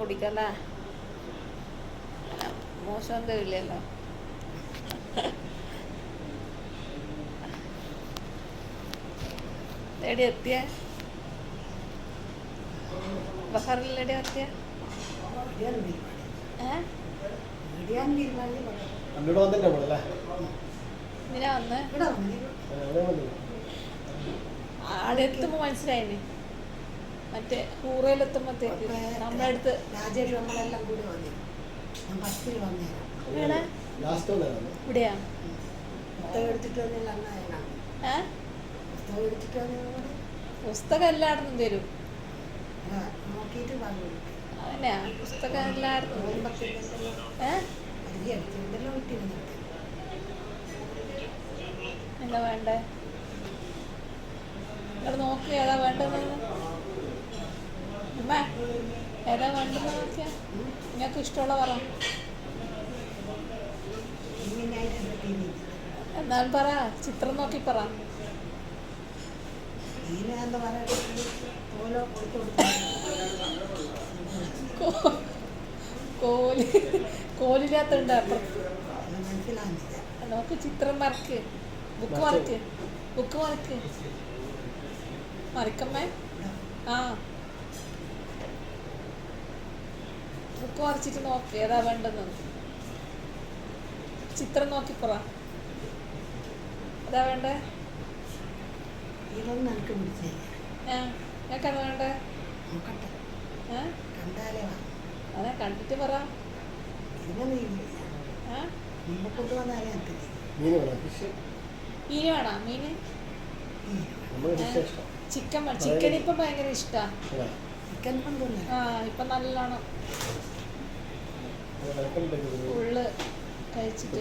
കുടിക്കല്ല. മോശം തരില്ലല്ലോ. എടി എത്തിയ ബഹറിലെടി എത്തിയ ഇങ്ങനെ വന്ന് ആടെ എത്തുമ്പോ മനസ്സിലായിന്. മറ്റേ കൂറയിലെത്തുമ്പോഴത്തേക്ക് നമ്മുടെ അടുത്ത് രാജേഷ് നമ്മളെല്ലാം കൂടി വന്നു. ഞാൻ ബസ്സിൽ വന്നേരാം. ഇവിടെയാ പുസ്തകം എടുത്തിട്ട് വന്നില്ല. പുസ്തകം എടുത്തിട്ട് വന്നത് പുസ്തകം എല്ലായിടത്തും തരും. നോക്കിയിട്ട് പറഞ്ഞു. അതന്നെയാ പുസ്തകം എല്ലായിടത്തും. എന്താ വേണ്ടേ? നിങ്ങൾ നോക്കി ഏതാ വേണ്ടതെന്ന്. അമ്മ ഏതാ വേണ്ടെന്ന് നോക്കിയാ നിങ്ങൾക്ക് ഇഷ്ടമുള്ള പറ. എന്നാലും പറ, ചിത്രം നോക്കി പറ. കോലില്ലാത്തുണ്ട് അപ്പുറത്ത്. നോക്ക്, ചിത്രം വരക്ക്. Book വരക്ക്, book വരക്ക്. മറിക്കമ്മേ. ആ ബുക്ക് വരച്ചിട്ട് നോക്ക് ഏതാ വേണ്ടെന്ന്. ചിത്രം നോക്കി പറ ഏതാ വേണ്ടേ. ഞങ്ങൾക്കത് വേണ്ടേ? അതെ, കണ്ടിട്ട് പറ. മീന് വേണോ? മീന് ചിക്കൻ ഇപ്പം ഭയങ്കര ഇഷ്ടമാണ്. ആ ഇപ്പം നല്ലോണം ഫുള്ള് കഴിച്ചിട്ട്